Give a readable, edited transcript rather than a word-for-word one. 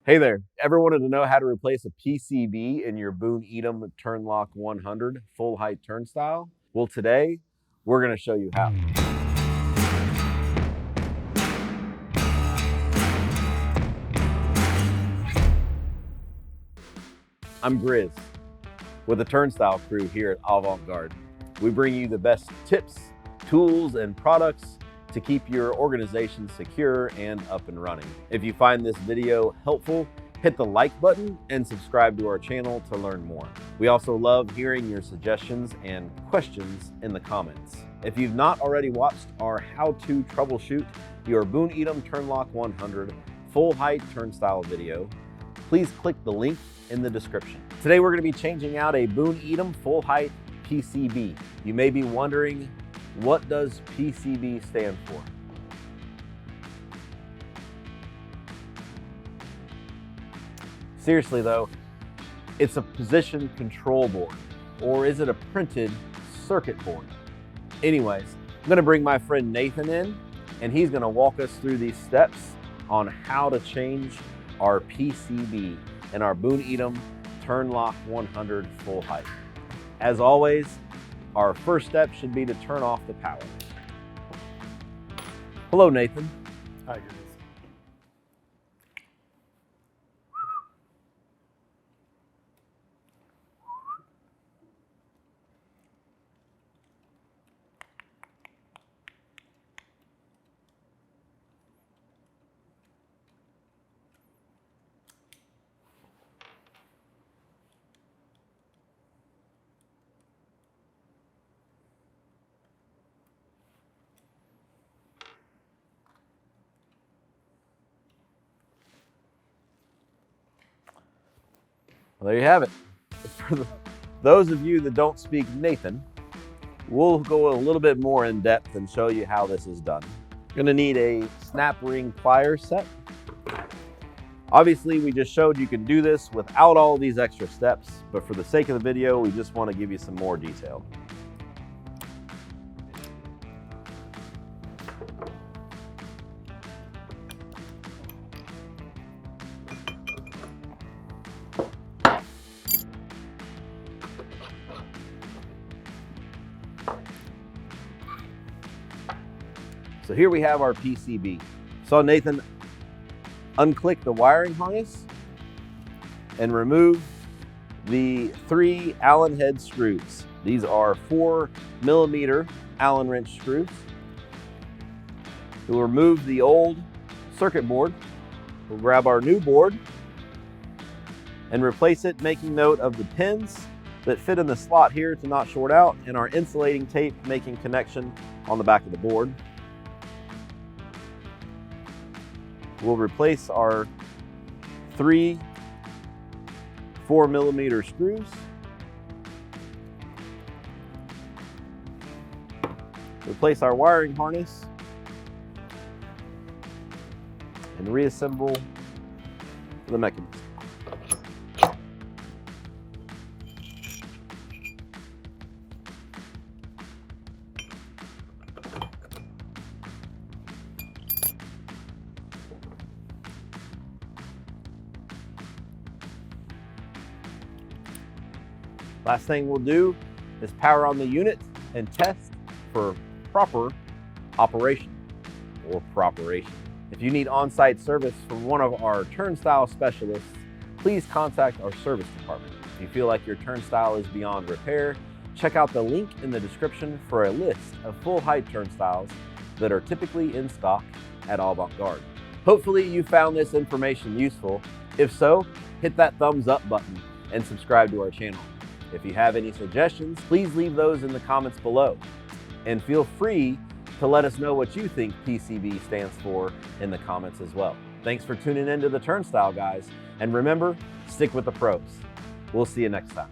Hey there, ever wanted to know how to replace a PCB in your Boon Edam Turnlock 100 full height turnstile? Well, today we're going to show you how. I'm Grizz with the Turnstile crew here at Avant-Garde. We bring you the best tips, tools, and products to keep your organization secure and up and running. If you find this video helpful, hit the like button and subscribe to our channel to learn more. We also love hearing your suggestions and questions in the comments. If you've not already watched our how to troubleshoot your Boon Edam Turnlock 100 full height turnstile video, please click the link in the description. Today we're going to be changing out a Boon Edam full height PCB. You may be wondering, what does PCB stand for? Seriously though, it's a position control board, or is it a printed circuit board? Anyways, I'm gonna bring my friend Nathan in, and he's gonna walk us through these steps on how to change our PCB in our Boon Edam Turnlock 100 full height. As always, our first step should be to turn off the power. Hello, Nathan. Hi, guys. Well, there you have it. For those of you that don't speak Nathan, we'll go a little bit more in depth and show you how this is done. You're gonna need a snap ring plier set. Obviously, we just showed you can do this without all these extra steps, but for the sake of the video, we just want to give you some more detail. So here we have our PCB. So Nathan, unclick the wiring harness and remove the 3 Allen head screws. These are 4mm Allen wrench screws. We'll remove the old circuit board. We'll grab our new board and replace it, making note of the pins that fit in the slot here to not short out, and our insulating tape making connection on the back of the board. We'll replace our 3 4mm screws. Replace our wiring harness and reassemble the mechanism. Last thing we'll do is power on the unit and test for proper operation or properation. If you need on-site service from one of our turnstile specialists, please contact our service department. If you feel like your turnstile is beyond repair, check out the link in the description for a list of full height turnstiles that are typically in stock at Avant-Garde. Hopefully you found this information useful. If so, hit that thumbs up button and subscribe to our channel. If you have any suggestions, please leave those in the comments below. And feel free to let us know what you think PCB stands for in the comments as well. Thanks for tuning in to the Turnstile, guys. And remember, stick with the pros. We'll see you next time.